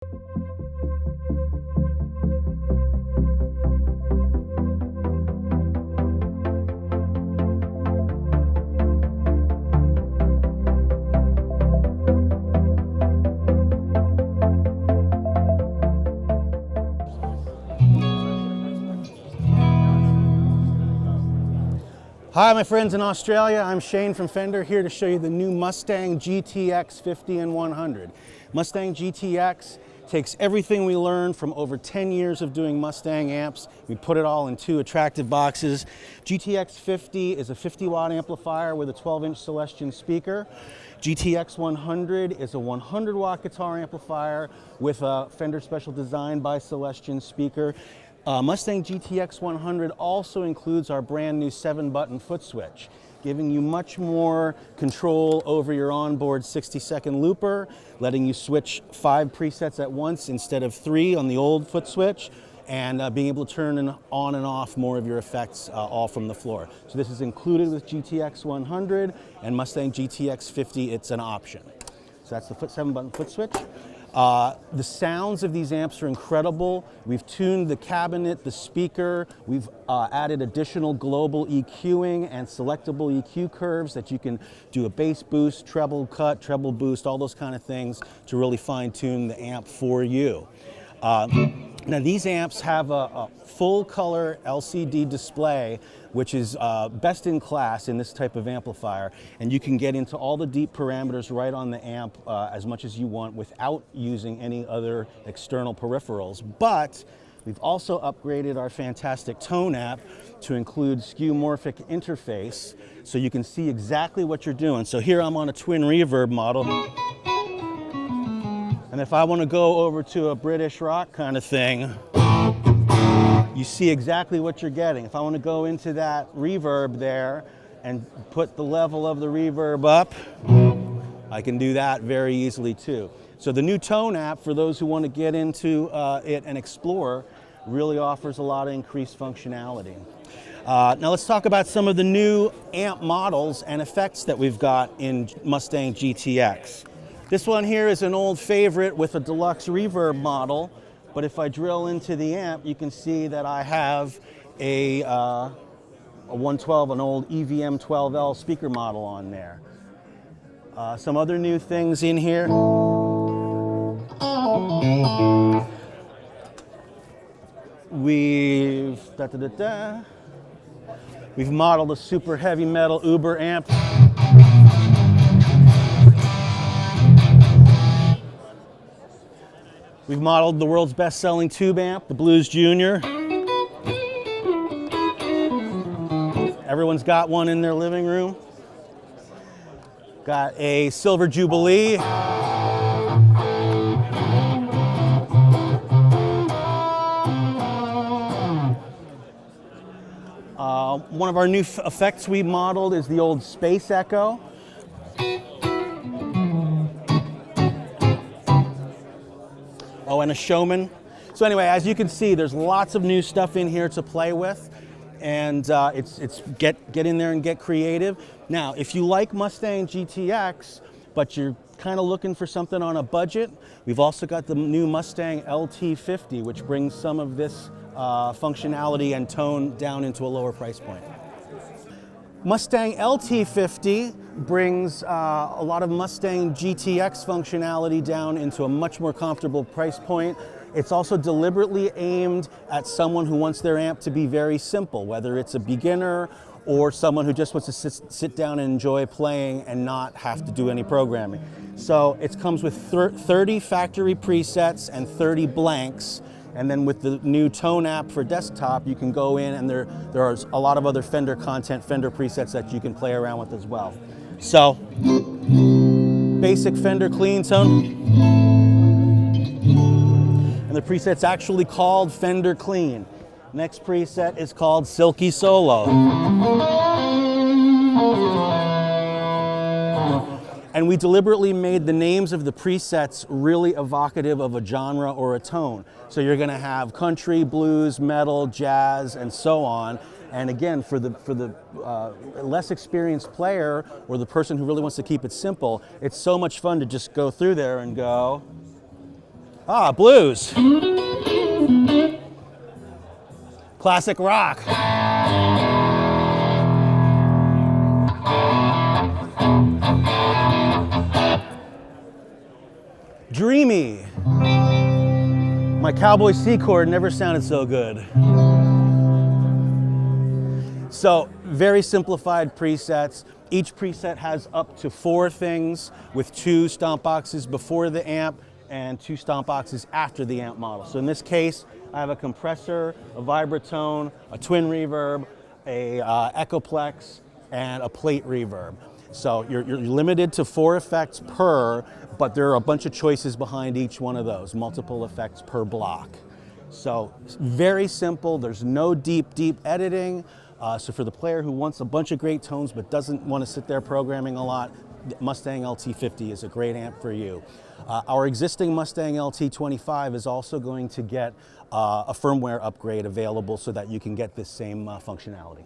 Hi, my friends in Australia. I'm Shane from Fender, here to show you the new Mustang GTX 50 and 100. Mustang GTX takes everything we learned from over 10 years of doing Mustang amps. We put it all in two attractive boxes. GTX 50 is a 50-watt amplifier with a 12-inch Celestion speaker. GTX 100 is a 100-watt guitar amplifier with a Fender Special Design by Celestion speaker. Mustang GTX 100 also includes our brand new 7-button foot switch, giving you much more control over your onboard 60-second looper, letting you switch 5 presets at once instead of 3 on the old foot switch, and being able to turn on and off more of your effects all from the floor. So this is included with GTX 100 and Mustang GTX 50, it's an option. So that's the 7-button foot switch. The sounds of these amps are incredible. We've tuned the cabinet, the speaker. We've added additional global EQing and selectable EQ curves that you can do a bass boost, treble cut, treble boost, all those kind of things to really fine tune the amp for you. Now these amps have a full color LCD display, which is best in class in this type of amplifier, and you can get into all the deep parameters right on the amp as much as you want without using any other external peripherals. But we've also upgraded our fantastic tone app to include skeuomorphic interface, so you can see exactly what you're doing. So here I'm on a twin reverb model. And if I want to go over to a British rock kind of thing, you see exactly what you're getting. If I want to go into that reverb there and put the level of the reverb up, I can do that very easily too. So the new tone app, for those who want to get into it and explore, really offers a lot of increased functionality. Now let's talk about some of the new amp models and effects that we've got in Mustang GTX. This one here is an old favorite with a deluxe reverb model, but if I drill into the amp, you can see that I have a 112, an old EVM 12L speaker model on there. Some other new things in here. We've modeled a super heavy metal Uber amp. We've modeled the world's best-selling tube amp, the Blues Junior. Everyone's got one in their living room. Got a Silver Jubilee. One of our new effects we modeled is the old Space Echo. Oh, and a Showman. So anyway, as you can see, there's lots of new stuff in here to play with, and it's get in there and get creative. Now, if you like Mustang GTX, but you're kind of looking for something on a budget, we've also got the new Mustang LT50, which brings some of this functionality and tone down into a lower price point. Mustang LT50 brings a lot of Mustang GTX functionality down into a much more comfortable price point. It's also deliberately aimed at someone who wants their amp to be very simple, whether it's a beginner or someone who just wants to sit down and enjoy playing and not have to do any programming. So it comes with 30 factory presets and 30 blanks. And then with the new tone app for desktop, you can go in and there are a lot of other Fender content, Fender presets that you can play around with as well. So, basic Fender clean tone. And the preset's actually called Fender Clean. Next preset is called Silky Solo. And we deliberately made the names of the presets really evocative of a genre or a tone. So you're gonna have country, blues, metal, jazz, and so on. And again, for the less experienced player or the person who really wants to keep it simple, it's so much fun to just go through there and go. Ah, blues. Classic rock. Dreamy. My Cowboy C chord never sounded so good. So, very simplified presets. Each preset has up to 4 things with 2 stomp boxes before the amp and 2 stomp boxes after the amp model. So in this case, I have a compressor, a vibratone, a twin reverb, a Echoplex, and a plate reverb. So you're limited to 4 effects per, but there are a bunch of choices behind each one of those, multiple effects per block. So very simple, there's no deep editing. So for the player who wants a bunch of great tones but doesn't want to sit there programming a lot, Mustang LT50 is a great amp for you. Our existing Mustang LT25 is also going to get a firmware upgrade available so that you can get this same functionality.